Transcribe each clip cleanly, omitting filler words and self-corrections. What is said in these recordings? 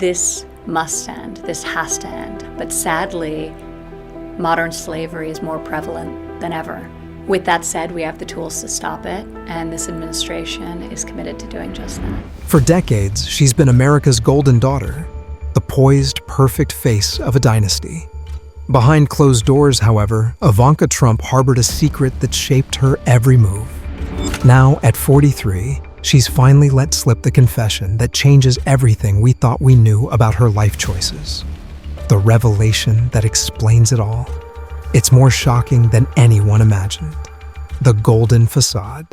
This must end, this has to end. But sadly, modern slavery is more prevalent than ever. With that said, we have the tools to stop it, and this administration is committed to doing just that. For decades, she's been America's golden daughter, the poised, perfect face of a dynasty. Behind closed doors, however, Ivanka Trump harbored a secret that shaped her every move. Now, at 43, she's finally let slip the confession that changes everything we thought we knew about her life choices. The revelation that explains it all. It's more shocking than anyone imagined. The golden facade.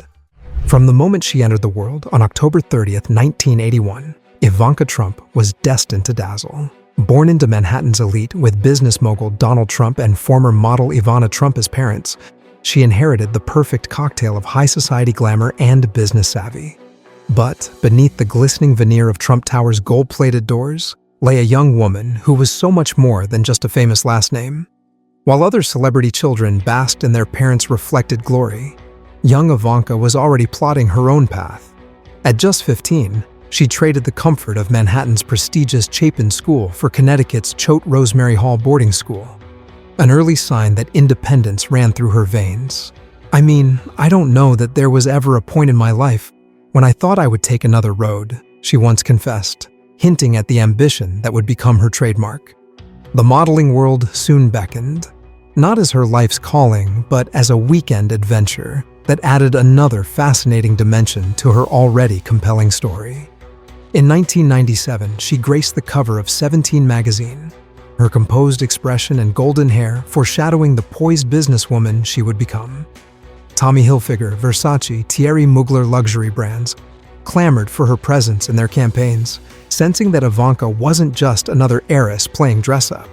From the moment she entered the world on October 30th, 1981, Ivanka Trump was destined to dazzle. Born into Manhattan's elite with business mogul Donald Trump and former model Ivana Trump as parents, she inherited the perfect cocktail of high society glamour and business savvy. But beneath the glistening veneer of Trump Tower's gold-plated doors lay a young woman who was so much more than just a famous last name. While other celebrity children basked in their parents' reflected glory, young Ivanka was already plotting her own path. At just 15, she traded the comfort of Manhattan's prestigious Chapin School for Connecticut's Choate Rosemary Hall boarding school. An early sign that independence ran through her veins. I mean, I don't know that there was ever a point in my life when I thought I would take another road, she once confessed, hinting at the ambition that would become her trademark. The modeling world soon beckoned, not as her life's calling, but as a weekend adventure that added another fascinating dimension to her already compelling story. In 1997, she graced the cover of 17 magazine, her composed expression and golden hair foreshadowing the poised businesswoman she would become. Tommy Hilfiger, Versace, Thierry Mugler luxury brands clamored for her presence in their campaigns, sensing that Ivanka wasn't just another heiress playing dress-up.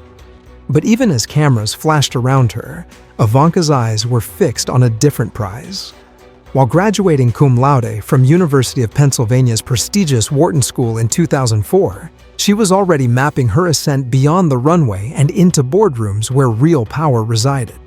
But even as cameras flashed around her, Ivanka's eyes were fixed on a different prize. While graduating cum laude from University of Pennsylvania's prestigious Wharton School in 2004, she was already mapping her ascent beyond the runway and into boardrooms where real power resided.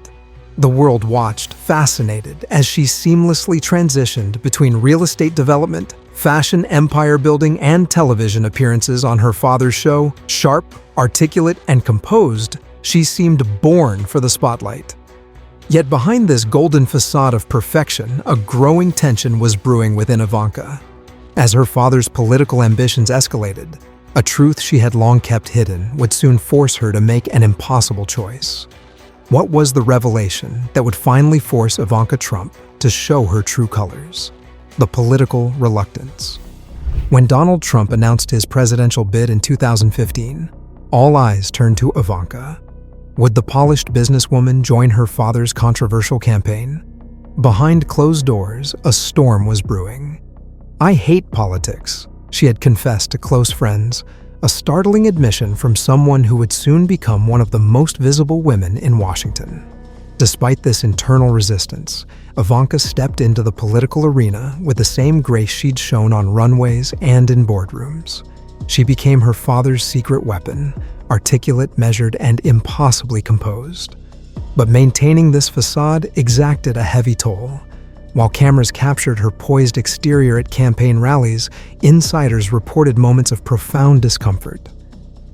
The world watched, fascinated, as she seamlessly transitioned between real estate development, fashion empire building, and television appearances on her father's show. Sharp, articulate, and composed, she seemed born for the spotlight. Yet behind this golden facade of perfection, a growing tension was brewing within Ivanka. As her father's political ambitions escalated, a truth she had long kept hidden would soon force her to make an impossible choice. What was the revelation that would finally force Ivanka Trump to show her true colors? The political reluctance. When Donald Trump announced his presidential bid in 2015, all eyes turned to Ivanka. Would the polished businesswoman join her father's controversial campaign? Behind closed doors, a storm was brewing. "I hate politics," she had confessed to close friends, a startling admission from someone who would soon become one of the most visible women in Washington. Despite this internal resistance, Ivanka stepped into the political arena with the same grace she'd shown on runways and in boardrooms. She became her father's secret weapon, articulate, measured, and impossibly composed. But maintaining this facade exacted a heavy toll. While cameras captured her poised exterior at campaign rallies, insiders reported moments of profound discomfort.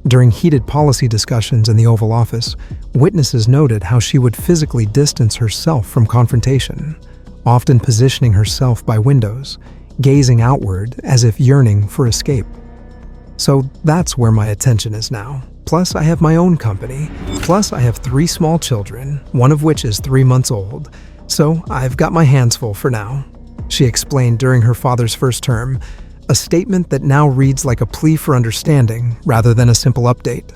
During heated policy discussions in the Oval Office, witnesses noted how she would physically distance herself from confrontation, often positioning herself by windows, gazing outward as if yearning for escape. So that's where my attention is now. Plus, I have my own company. Plus, I have 3 small children, one of which is 3 months old. So I've got my hands full for now, she explained during her father's first term, a statement that now reads like a plea for understanding rather than a simple update.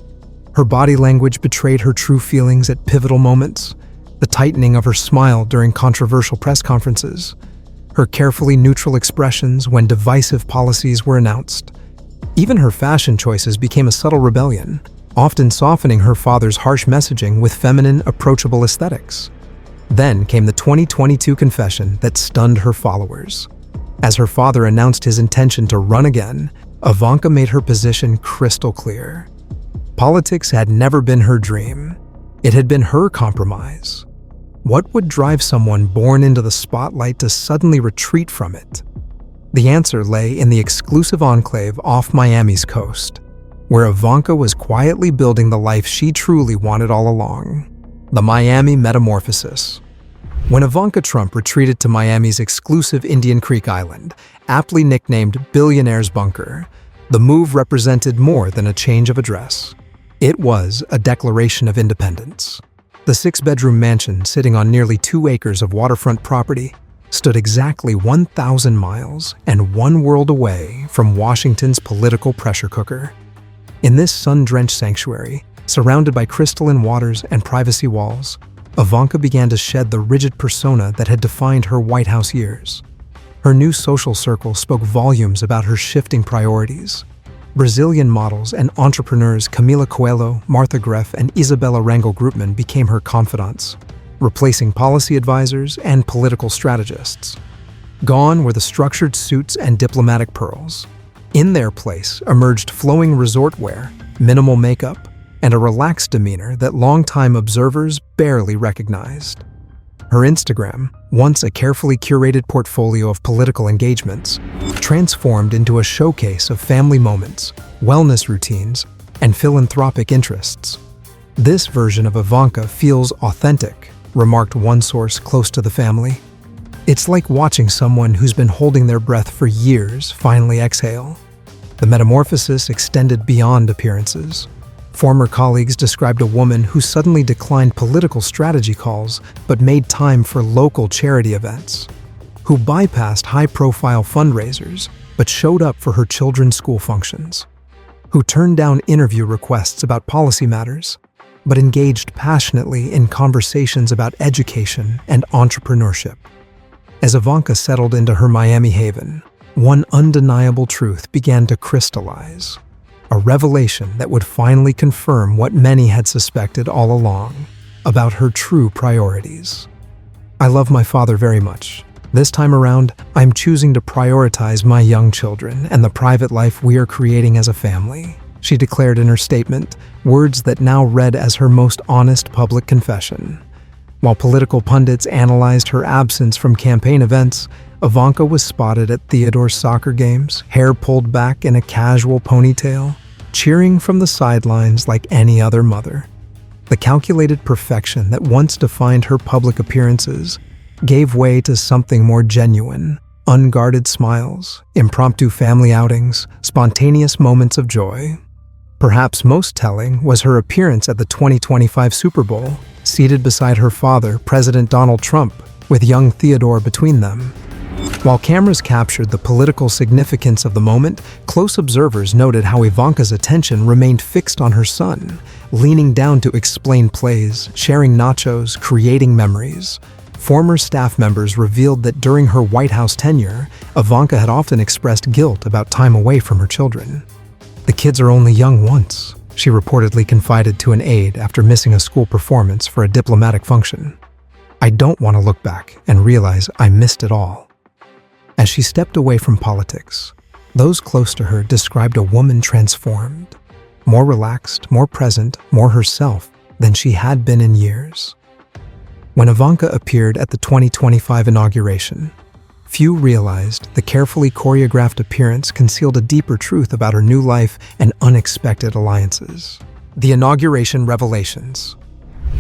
Her body language betrayed her true feelings at pivotal moments, the tightening of her smile during controversial press conferences, her carefully neutral expressions when divisive policies were announced. Even her fashion choices became a subtle rebellion, often softening her father's harsh messaging with feminine, approachable aesthetics. Then came the 2022 confession that stunned her followers. As her father announced his intention to run again, Ivanka made her position crystal clear. Politics had never been her dream. It had been her compromise. What would drive someone born into the spotlight to suddenly retreat from it? The answer lay in the exclusive enclave off Miami's coast. where Ivanka was quietly building the life she truly wanted all along. The Miami Metamorphosis. When Ivanka Trump retreated to Miami's exclusive Indian Creek Island, aptly nicknamed Billionaire's Bunker, the move represented more than a change of address. It was a declaration of independence. The 6-bedroom mansion, sitting on nearly 2 acres of waterfront property, stood exactly 1,000 miles and one world away from Washington's political pressure cooker. In this sun-drenched sanctuary, surrounded by crystalline waters and privacy walls, Ivanka began to shed the rigid persona that had defined her White House years. Her new social circle spoke volumes about her shifting priorities. Brazilian models and entrepreneurs Camila Coelho, Martha Greff, and Isabella Rangel Groupman became her confidants, replacing policy advisors and political strategists. Gone were the structured suits and diplomatic pearls. In their place emerged flowing resort wear, minimal makeup, and a relaxed demeanor that longtime observers barely recognized. Her Instagram, once a carefully curated portfolio of political engagements, transformed into a showcase of family moments, wellness routines, and philanthropic interests. "This version of Ivanka feels authentic," remarked one source close to the family. "It's like watching someone who's been holding their breath for years finally exhale." The metamorphosis extended beyond appearances. Former colleagues described a woman who suddenly declined political strategy calls but made time for local charity events, who bypassed high-profile fundraisers but showed up for her children's school functions, who turned down interview requests about policy matters but engaged passionately in conversations about education and entrepreneurship. As Ivanka settled into her Miami haven, one undeniable truth began to crystallize. A revelation that would finally confirm what many had suspected all along about her true priorities. "I love my father very much. This time around, I'm choosing to prioritize my young children and the private life we are creating as a family," she declared in her statement, words that now read as her most honest public confession. While political pundits analyzed her absence from campaign events, Ivanka was spotted at Theodore's soccer games, hair pulled back in a casual ponytail, cheering from the sidelines like any other mother. The calculated perfection that once defined her public appearances gave way to something more genuine: unguarded smiles, impromptu family outings, spontaneous moments of joy. Perhaps most telling was her appearance at the 2025 Super Bowl, seated beside her father, President Donald Trump, with young Theodore between them. While cameras captured the political significance of the moment, close observers noted how Ivanka's attention remained fixed on her son, leaning down to explain plays, sharing nachos, creating memories. Former staff members revealed that during her White House tenure, Ivanka had often expressed guilt about time away from her children. "The kids are only young once," she reportedly confided to an aide after missing a school performance for a diplomatic function. "I don't want to look back and realize I missed it all." As she stepped away from politics, those close to her described a woman transformed, more relaxed, more present, more herself than she had been in years. When Ivanka appeared at the 2025 inauguration, few realized the carefully choreographed appearance concealed a deeper truth about her new life and unexpected alliances. The inauguration revelations.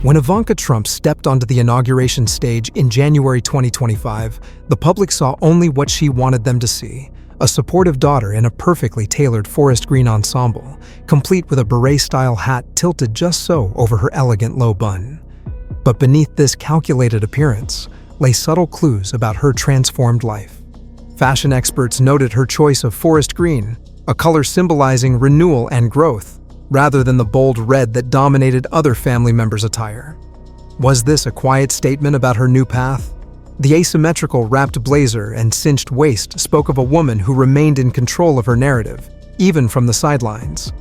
When Ivanka Trump stepped onto the inauguration stage in January 2025, the public saw only what she wanted them to see: a supportive daughter in a perfectly tailored forest green ensemble, complete with a beret-style hat tilted just so over her elegant low bun. But beneath this calculated appearance lay subtle clues about her transformed life. Fashion experts noted her choice of forest green, a color symbolizing renewal and growth, rather than the bold red that dominated other family members' attire. Was this a quiet statement about her new path? The asymmetrical wrapped blazer and cinched waist spoke of a woman who remained in control of her narrative, even from the sidelines.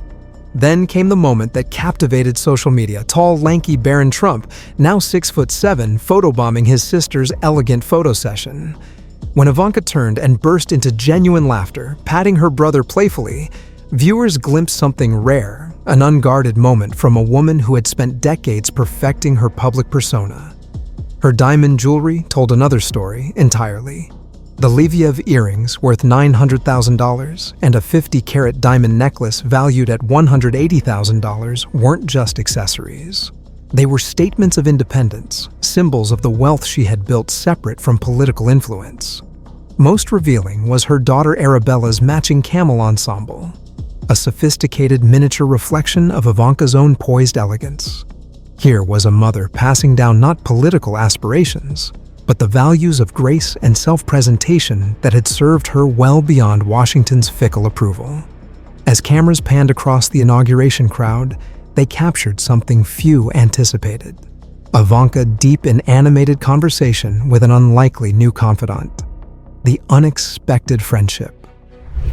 Then came the moment that captivated social media: tall, lanky Barron Trump, now 6'7", photobombing his sister's elegant photo session. When Ivanka turned and burst into genuine laughter, patting her brother playfully, viewers glimpsed something rare, an unguarded moment from a woman who had spent decades perfecting her public persona. Her diamond jewelry told another story entirely. The Lviev earrings, worth $900,000, and a 50-carat diamond necklace valued at $180,000 weren't just accessories. They were statements of independence, symbols of the wealth she had built separate from political influence. Most revealing was her daughter Arabella's matching camel ensemble, a sophisticated miniature reflection of Ivanka's own poised elegance. Here was a mother passing down not political aspirations, but the values of grace and self-presentation that had served her well beyond Washington's fickle approval. As cameras panned across the inauguration crowd, they captured something few anticipated. Ivanka deep in animated conversation with an unlikely new confidant. The unexpected friendship.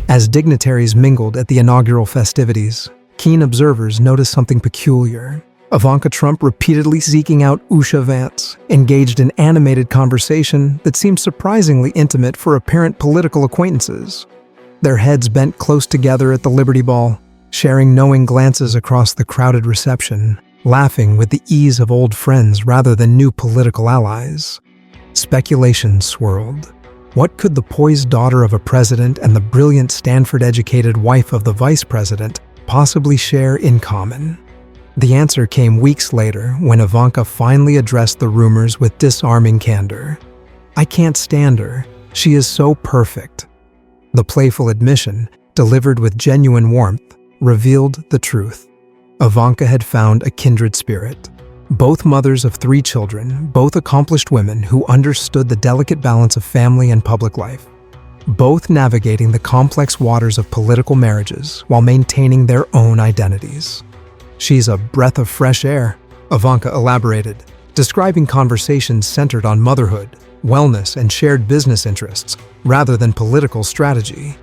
As dignitaries mingled at the inaugural festivities, keen observers noticed something peculiar. Ivanka Trump repeatedly seeking out Usha Vance, engaged in animated conversation that seemed surprisingly intimate for apparent political acquaintances. Their heads bent close together at the Liberty Ball, sharing knowing glances across the crowded reception, laughing with the ease of old friends rather than new political allies. Speculation swirled. What could the poised daughter of a president and the brilliant Stanford-educated wife of the vice president possibly share in common? The answer came weeks later when Ivanka finally addressed the rumors with disarming candor. "I can't stand her. She is so perfect." The playful admission, delivered with genuine warmth, revealed the truth. Ivanka had found a kindred spirit. Both mothers of 3 children, both accomplished women who understood the delicate balance of family and public life. Both navigating the complex waters of political marriages while maintaining their own identities. "She's a breath of fresh air," Ivanka elaborated, describing conversations centered on motherhood, wellness, and shared business interests, rather than political strategy.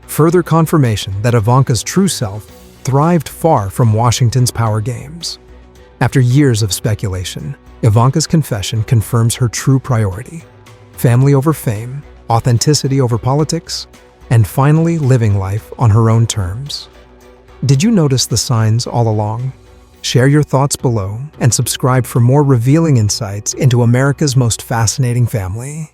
Further confirmation that Ivanka's true self thrived far from Washington's power games. After years of speculation, Ivanka's confession confirms her true priority: family over fame, authenticity over politics, and finally living life on her own terms. Did you notice the signs all along? Share your thoughts below and subscribe for more revealing insights into America's most fascinating family.